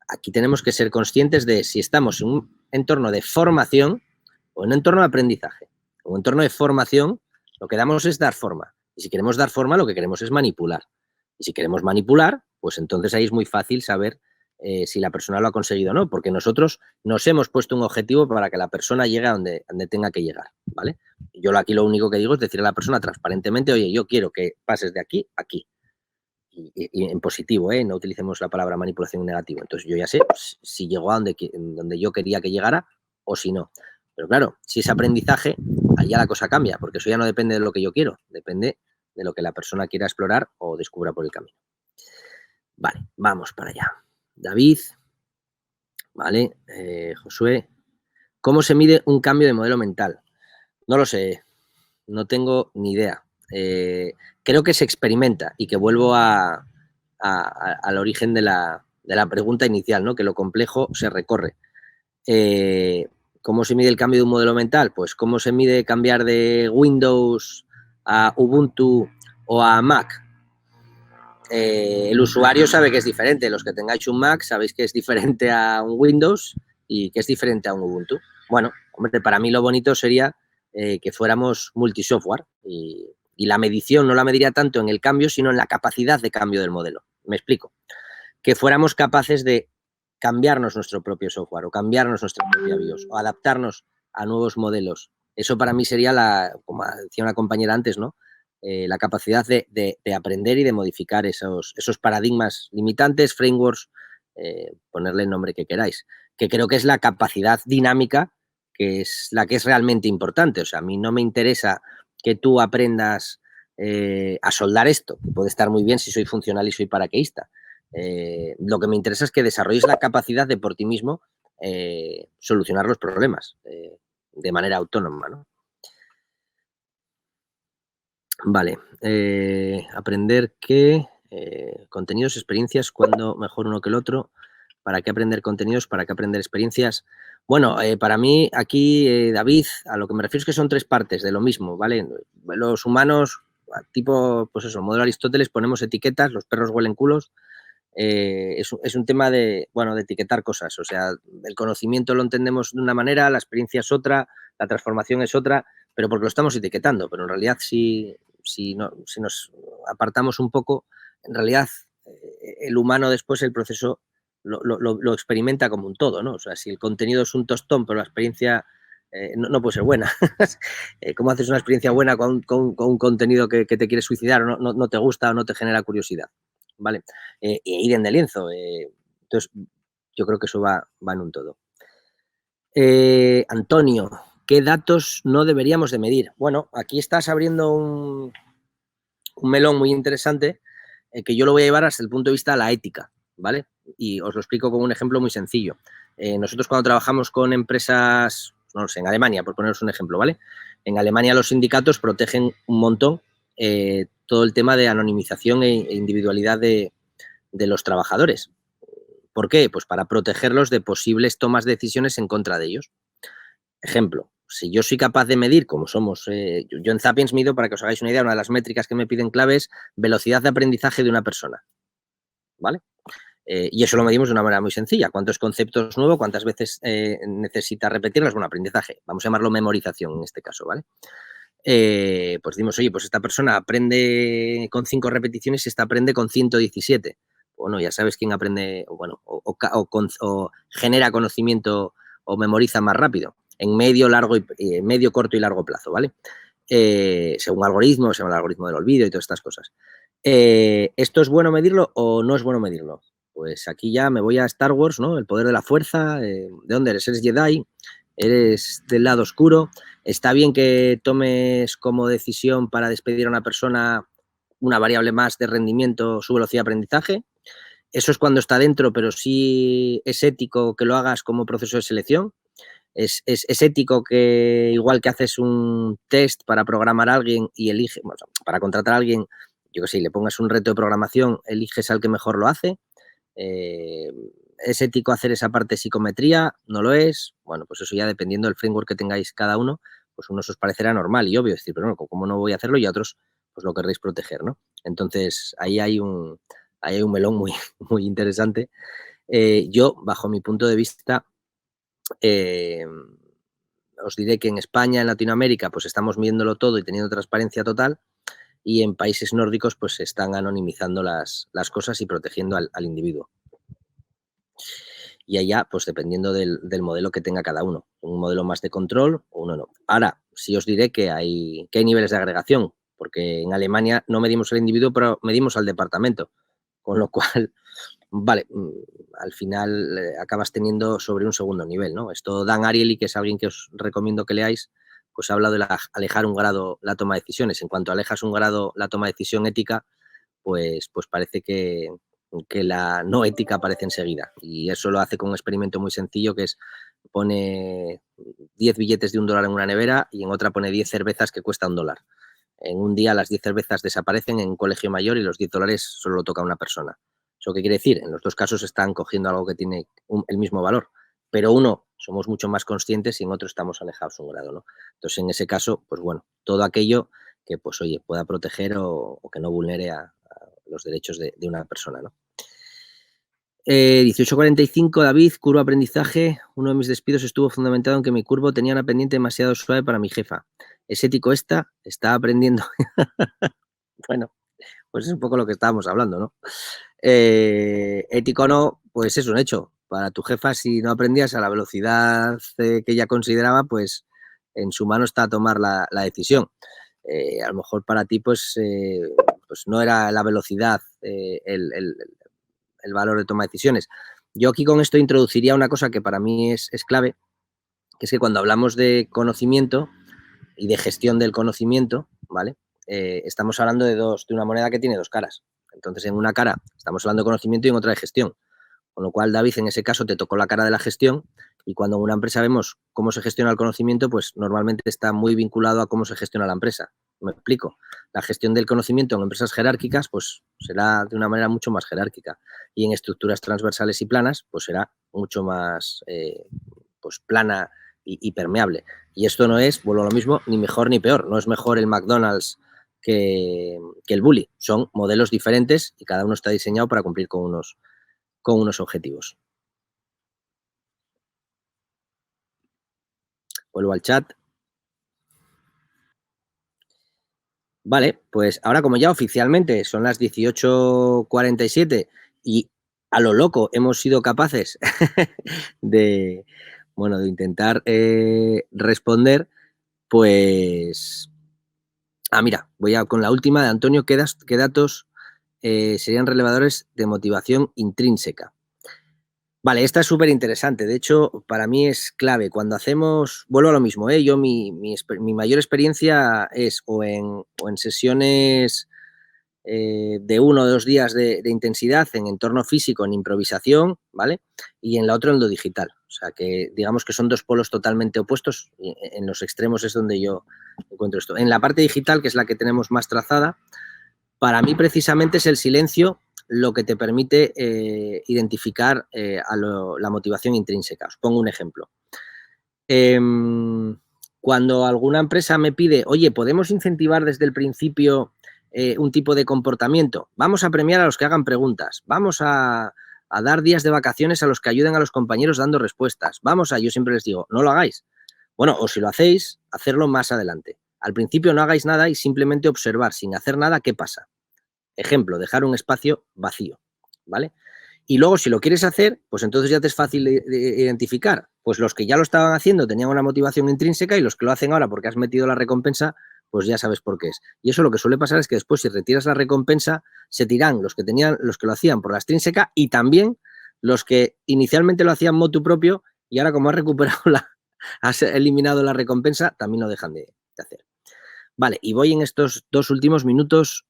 aquí tenemos que ser conscientes de si estamos en un entorno de formación o en un entorno de aprendizaje. En un entorno de formación, lo que damos es dar forma. Y si queremos dar forma, lo que queremos es manipular. Y si queremos manipular, pues entonces ahí es muy fácil saber si la persona lo ha conseguido o no, porque nosotros nos hemos puesto un objetivo para que la persona llegue a donde tenga que llegar, ¿vale? Yo aquí lo único que digo es decirle a la persona transparentemente, oye, yo quiero que pases de aquí a aquí. Y en positivo, no utilicemos la palabra manipulación en negativo. Entonces yo ya sé si llegó a donde yo quería que llegara o si no. Pero claro, si es aprendizaje, ahí ya la cosa cambia, porque eso ya no depende de lo que yo quiero, depende de lo que la persona quiera explorar o descubra por el camino. Vale, vamos para allá. David, vale, Josué, ¿cómo se mide un cambio de modelo mental? No lo sé, no tengo ni idea. Creo que se experimenta y que vuelvo al origen de la pregunta inicial, ¿no? Que lo complejo se recorre. ¿Cómo se mide el cambio de un modelo mental? Pues cómo se mide cambiar de Windows a Ubuntu o a Mac. El usuario sabe que es diferente. Los que tengáis un Mac sabéis que es diferente a un Windows y que es diferente a un Ubuntu. Bueno, hombre, para mí lo bonito sería que fuéramos multisoftware y la medición no la mediría tanto en el cambio, sino en la capacidad de cambio del modelo. Me explico. Que fuéramos capaces de cambiarnos nuestro propio software o cambiarnos nuestra propia BIOS o adaptarnos a nuevos modelos. Eso para mí sería, como decía una compañera antes, ¿no? La capacidad de aprender y de modificar esos paradigmas limitantes, frameworks, ponerle el nombre que queráis, que creo que es la capacidad dinámica, que es la que es realmente importante. O sea, a mí no me interesa que tú aprendas a soldar esto, que puede estar muy bien si soy funcional y soy paracaidista. Lo que me interesa es que desarrolles la capacidad de por ti mismo solucionar los problemas de manera autónoma, ¿no? Vale, aprender qué contenidos, experiencias, cuándo mejor uno que el otro, para qué aprender contenidos, para qué aprender experiencias. Bueno, para mí aquí, David, a lo que me refiero es que son tres partes de lo mismo, ¿vale? Los humanos, tipo, pues eso, modelo Aristóteles, ponemos etiquetas, los perros huelen culos. Es un tema de etiquetar cosas, o sea, el conocimiento lo entendemos de una manera, la experiencia es otra, la transformación es otra, pero porque lo estamos etiquetando, pero en realidad si nos apartamos un poco, en realidad el humano después el proceso lo experimenta como un todo, ¿no? O sea, si el contenido es un tostón, pero la experiencia no puede ser buena. ¿Cómo haces una experiencia buena con un contenido que te quiere suicidar o no te gusta o no te genera curiosidad? ¿Vale? Idem de lienzo. Entonces, yo creo que eso va en un todo. Antonio, ¿qué datos no deberíamos de medir? Bueno, aquí estás abriendo un melón muy interesante que yo lo voy a llevar hasta el punto de vista de la ética, ¿vale? Y os lo explico con un ejemplo muy sencillo. Nosotros cuando trabajamos con empresas, no lo sé, en Alemania, por poneros un ejemplo, ¿vale? En Alemania los sindicatos protegen un montón todo el tema de anonimización e individualidad de los trabajadores. ¿Por qué? Pues para protegerlos de posibles tomas de decisiones en contra de ellos. Ejemplo, si yo soy capaz de medir, como somos, yo en Zapiens mido, para que os hagáis una idea, una de las métricas que me piden clave es velocidad de aprendizaje de una persona, ¿vale? Y eso lo medimos de una manera muy sencilla. ¿Cuántos conceptos nuevos? ¿Cuántas veces necesita repetirlos? Bueno, aprendizaje. Vamos a llamarlo memorización en este caso, ¿vale? Pues decimos, oye, pues esta persona aprende con 5 repeticiones y esta aprende con 117. Bueno, ya sabes quién aprende, bueno, o genera conocimiento o memoriza más rápido, en medio, medio, corto y largo plazo, ¿vale? Según algoritmos, según el algoritmo del olvido y todas estas cosas. ¿Esto es bueno medirlo o no es bueno medirlo? Pues aquí ya me voy a Star Wars, ¿no? El poder de la fuerza. ¿De dónde eres? ¿Eres Jedi? ¿Eres del lado oscuro? ¿Está bien que tomes como decisión para despedir a una persona una variable más de rendimiento su velocidad de aprendizaje? Eso es cuando está dentro, pero sí es ético que lo hagas como proceso de selección. Es ético que, igual que haces un test para programar a alguien y eliges, bueno, para contratar a alguien, yo qué sé, le pongas un reto de programación, eliges al que mejor lo hace. ¿Es ético hacer esa parte de psicometría? ¿No lo es? Bueno, pues eso ya dependiendo del framework que tengáis cada uno, pues unos os parecerá normal y obvio, decir, pero bueno, ¿cómo no voy a hacerlo? Y a otros, pues lo querréis proteger, ¿no? Entonces, ahí hay un melón muy, muy interesante. Yo, bajo mi punto de vista, os diré que en España, en Latinoamérica, pues estamos midiéndolo todo y teniendo transparencia total, y en países nórdicos pues se están anonimizando las cosas y protegiendo al individuo. Y allá, pues dependiendo del modelo que tenga cada uno, un modelo más de control o uno no. Ahora, sí os diré que hay niveles de agregación, porque en Alemania no medimos al individuo, pero medimos al departamento, con lo cual vale, al final acabas teniendo sobre un segundo nivel, ¿no? Esto Dan Ariely, que es alguien que os recomiendo que leáis, pues ha hablado de alejar un grado la toma de decisiones. En cuanto alejas un grado la toma de decisión ética, pues parece que la no ética aparece enseguida. Y eso lo hace con un experimento muy sencillo, que es pone 10 billetes de $1 en una nevera y en otra pone 10 cervezas que cuesta $1. En un día las 10 cervezas desaparecen en un colegio mayor y los $10 solo lo toca a una persona. ¿Eso qué quiere decir? En los dos casos están cogiendo algo que tiene el mismo valor, pero uno somos mucho más conscientes y en otro estamos alejados un grado, ¿no? Entonces, en ese caso, pues bueno, todo aquello que, pues oye, pueda proteger o que no vulnere a los derechos de una persona, ¿no? 18:45, David, curvo aprendizaje. Uno de mis despidos estuvo fundamentado en que mi curvo tenía una pendiente demasiado suave para mi jefa. ¿Es ético esta? Está aprendiendo. Bueno, pues es un poco lo que estábamos hablando, ¿no? Ético no, pues es un hecho. Para tu jefa, si no aprendías a la velocidad que ella consideraba, pues en su mano está tomar la decisión. A lo mejor para ti, pues no era la velocidad el valor de toma de decisiones. Yo aquí con esto introduciría una cosa que para mí es clave, que es que cuando hablamos de conocimiento y de gestión del conocimiento, ¿vale? Estamos hablando de una moneda que tiene dos caras. Entonces, en una cara estamos hablando de conocimiento y en otra de gestión. Con lo cual, David, en ese caso te tocó la cara de la gestión y cuando en una empresa vemos cómo se gestiona el conocimiento, pues normalmente está muy vinculado a cómo se gestiona la empresa. Me explico. La gestión del conocimiento en empresas jerárquicas, pues será de una manera mucho más jerárquica y en estructuras transversales y planas, pues será mucho más pues plana y permeable. Y esto no es, vuelvo a lo mismo, ni mejor ni peor. No es mejor el McDonald's que el Bulli. Son modelos diferentes y cada uno está diseñado para cumplir con unos objetivos. Vuelvo al chat. Vale, pues ahora como ya oficialmente son las 18:47 y a lo loco hemos sido capaces de intentar responder, pues... mira, voy con la última de Antonio. ¿Qué datos serían relevadores de motivación intrínseca? Vale, esta es súper interesante. De hecho, para mí es clave. Cuando hacemos, vuelvo a lo mismo, yo mi mayor experiencia es o en sesiones de 1 o 2 días de intensidad en entorno físico, en improvisación, ¿vale? Y en la otra en lo digital. O sea, que digamos que son dos polos totalmente opuestos. Y en los extremos es donde yo encuentro esto. En la parte digital, que es la que tenemos más trazada, para mí precisamente es el silencio lo que te permite identificar la motivación intrínseca. Os pongo un ejemplo. Cuando alguna empresa me pide, oye, ¿podemos incentivar desde el principio un tipo de comportamiento? Vamos a premiar a los que hagan preguntas. Vamos a dar días de vacaciones a los que ayuden a los compañeros dando respuestas. Yo siempre les digo, no lo hagáis. Bueno, o si lo hacéis, hacerlo más adelante. Al principio no hagáis nada y simplemente observar sin hacer nada qué pasa. Ejemplo, dejar un espacio vacío, ¿vale? Y luego, si lo quieres hacer, pues entonces ya te es fácil de identificar. Pues los que ya lo estaban haciendo tenían una motivación intrínseca y los que lo hacen ahora porque has metido la recompensa, pues ya sabes por qué es. Y eso lo que suele pasar es que después, si retiras la recompensa, se tiran los que lo hacían por la extrínseca y también los que inicialmente lo hacían motu propio y ahora como has recuperado has eliminado la recompensa, también lo dejan de hacer. Vale, y voy en estos 2 últimos minutos.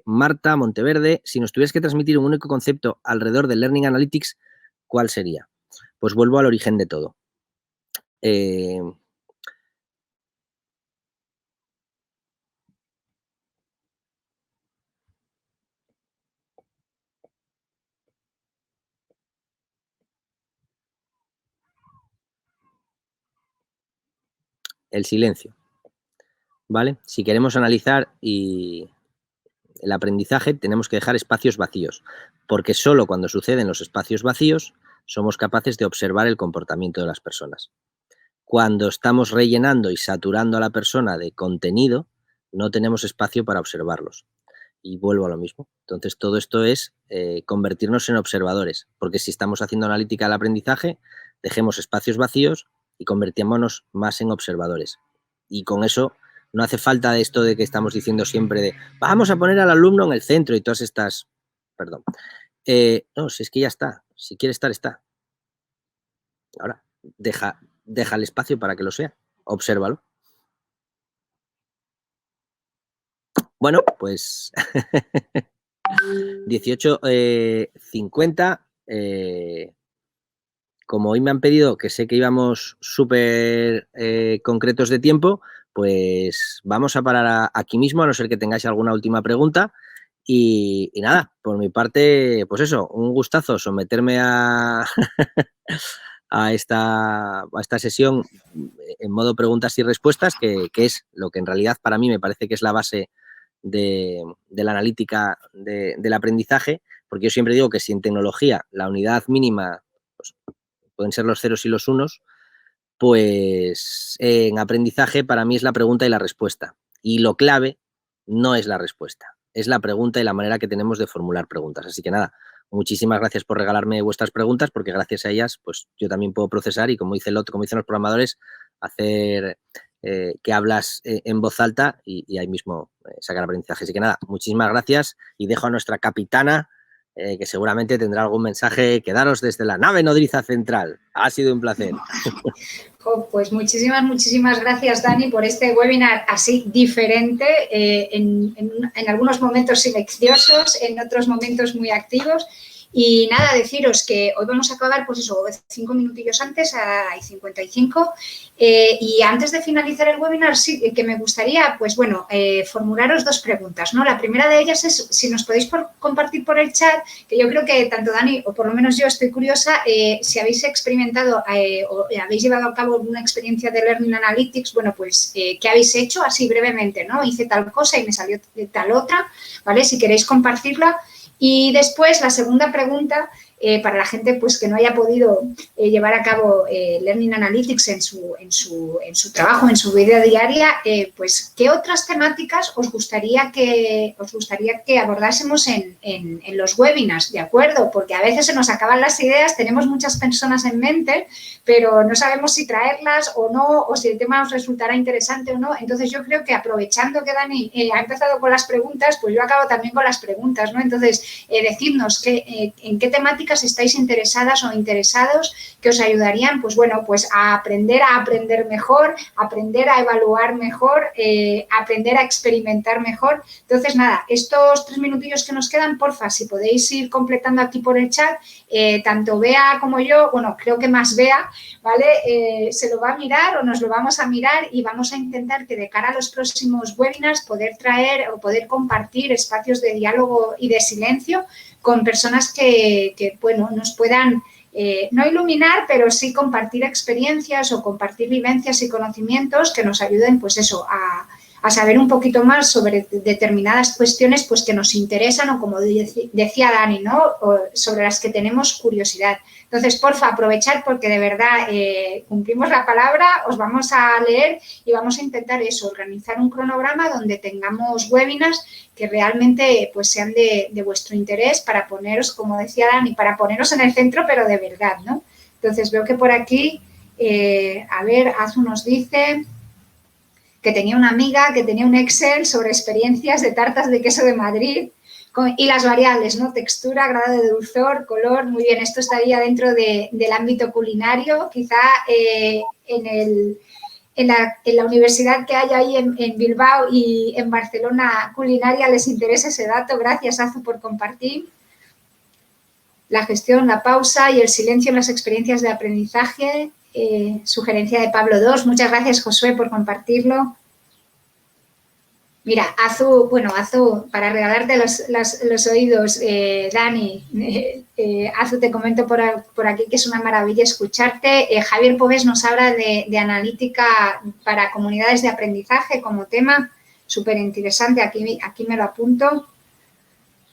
Marta Monteverde, si nos tuvieras que transmitir un único concepto alrededor del Learning Analytics, ¿cuál sería? Pues vuelvo al origen de todo. El silencio, ¿vale? Si queremos analizar el aprendizaje, tenemos que dejar espacios vacíos, porque solo cuando suceden los espacios vacíos somos capaces de observar el comportamiento de las personas. Cuando estamos rellenando y saturando a la persona de contenido, no tenemos espacio para observarlos. Y vuelvo a lo mismo. Entonces, todo esto es convertirnos en observadores, porque si estamos haciendo analítica del aprendizaje, dejemos espacios vacíos y convirtiémonos más en observadores. Y con eso no hace falta esto de que estamos diciendo siempre de vamos a poner al alumno en el centro y todas estas... Perdón. No, si es que ya está. Si quiere estar, está. Ahora, deja el espacio para que lo sea. Obsérvalo. Bueno, pues 18:50. Como hoy me han pedido que sé que íbamos súper concretos de tiempo, pues vamos a parar aquí mismo, a no ser que tengáis alguna última pregunta. Y nada, por mi parte, pues eso, un gustazo someterme a, a esta sesión en modo preguntas y respuestas, que es lo que en realidad para mí me parece que es la base de la analítica del aprendizaje, porque yo siempre digo que si en tecnología la unidad mínima pues, pueden ser los ceros y los unos, pues en aprendizaje para mí es la pregunta y la respuesta. Y lo clave no es la respuesta, es la pregunta y la manera que tenemos de formular preguntas. Así que nada, muchísimas gracias por regalarme vuestras preguntas, porque gracias a ellas pues yo también puedo procesar y como dicen los programadores, hacer que hablas en voz alta y ahí mismo sacar aprendizaje. Así que nada, muchísimas gracias y dejo a nuestra capitana que seguramente tendrá algún mensaje que daros desde la nave nodriza central. Ha sido un placer. Pues muchísimas gracias, Dani, por este webinar así diferente, en algunos momentos silenciosos, en otros momentos muy activos. Y nada, deciros que hoy vamos a acabar, pues eso, 5 minutillos antes, hay 55. Y antes de finalizar el webinar, sí que me gustaría, pues bueno, formularos 2 preguntas, ¿no? La primera de ellas es si nos podéis compartir por el chat, que yo creo que tanto Dani, o por lo menos yo estoy curiosa, si habéis experimentado o habéis llevado a cabo una experiencia de Learning Analytics, bueno, pues, ¿qué habéis hecho? Así brevemente, ¿no? Hice tal cosa y me salió tal otra, ¿vale? Si queréis compartirla. Y después, la segunda pregunta, para la gente pues, que no haya podido llevar a cabo Learning Analytics en su trabajo, en su vida diaria, pues, ¿qué otras temáticas os gustaría que abordásemos en los webinars? ¿De acuerdo? Porque a veces se nos acaban las ideas, tenemos muchas personas en mente, pero no sabemos si traerlas o no, o si el tema nos resultará interesante o no. Entonces, yo creo que aprovechando que Dani ha empezado con las preguntas, pues yo acabo también con las preguntas, ¿no? Entonces, decidnos en qué temáticas estáis interesadas o interesados que os ayudarían, pues bueno, pues a aprender mejor, aprender a evaluar mejor, aprender a experimentar mejor. Entonces, nada, estos 3 minutillos que nos quedan, porfa, si podéis ir completando aquí por el chat, tanto Bea como yo, bueno, creo que más Bea, ¿vale? Se lo va a mirar o nos lo vamos a mirar y vamos a intentar que de cara a los próximos webinars poder traer o poder compartir espacios de diálogo y de silencio con personas que bueno, nos puedan no iluminar, pero sí compartir experiencias o compartir vivencias y conocimientos que nos ayuden, pues eso, a saber un poquito más sobre determinadas cuestiones pues que nos interesan o, como decía Dani, ¿no? O sobre las que tenemos curiosidad. Entonces, porfa, aprovechar porque de verdad cumplimos la palabra, os vamos a leer y vamos a intentar eso, organizar un cronograma donde tengamos webinars que realmente pues sean de vuestro interés para poneros, como decía Dani, para poneros en el centro, pero de verdad, ¿no? Entonces, veo que por aquí, a ver, Azu nos dice que tenía una amiga que tenía un Excel sobre experiencias de tartas de queso de Madrid y las variables, ¿no? Textura, grado de dulzor, color, muy bien, esto estaría dentro del ámbito culinario, quizá en la universidad que hay ahí en Bilbao y en Barcelona culinaria les interesa ese dato. Gracias, Azu, por compartir. La gestión, la pausa y el silencio en las experiencias de aprendizaje. Sugerencia de Pablo II. Muchas gracias, Josué, por compartirlo. Mira, Azu, para regalarte los oídos, Dani, Azu, te comento por aquí que es una maravilla escucharte. Javier Pobés nos habla de analítica para comunidades de aprendizaje como tema, súper interesante, aquí me lo apunto.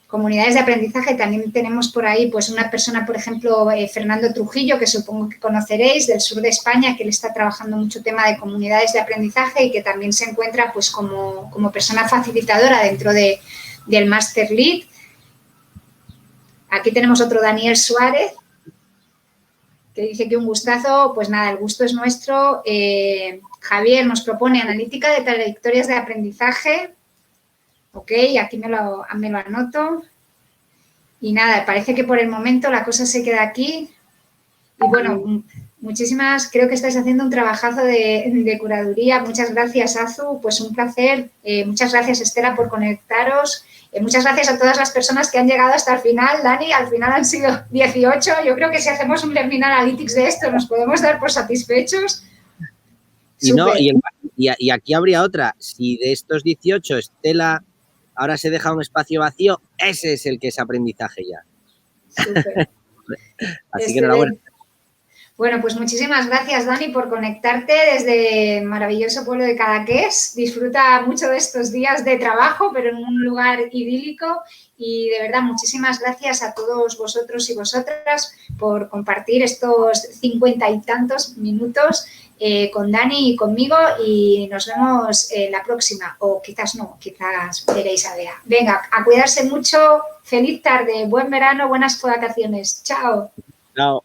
Comunidades de aprendizaje, también tenemos por ahí pues una persona, por ejemplo, Fernando Trujillo, que supongo que conoceréis, del sur de España, que él está trabajando mucho tema de comunidades de aprendizaje y que también se encuentra pues como persona facilitadora dentro del Master Lead. Aquí tenemos otro Daniel Suárez, que dice que un gustazo, pues nada, el gusto es nuestro. Javier nos propone analítica de trayectorias de aprendizaje. Ok, aquí me lo anoto. Y nada, parece que por el momento la cosa se queda aquí. Y bueno, muchísimas, creo que estáis haciendo un trabajazo de curaduría. Muchas gracias, Azu, pues un placer. Muchas gracias, Estela, por conectaros. Muchas gracias a todas las personas que han llegado hasta el final. Dani, al final han sido 18. Yo creo que si hacemos un Learning Analytics de esto nos podemos dar por satisfechos. Y, no, y aquí habría otra. Si de estos 18 Estela ahora se deja un espacio vacío, ese es el que es aprendizaje ya. Súper. Así que enhorabuena. Bueno, pues muchísimas gracias, Dani, por conectarte desde el maravilloso pueblo de Cadaqués. Disfruta mucho de estos días de trabajo, pero en un lugar idílico. Y de verdad, muchísimas gracias a todos vosotros y vosotras por compartir estos 50 y tantos minutos con Dani y conmigo. Y nos vemos la próxima. O quizás no, quizás veréis a Bea. Venga, a cuidarse mucho. Feliz tarde, buen verano, buenas vacaciones. Chao. Chao.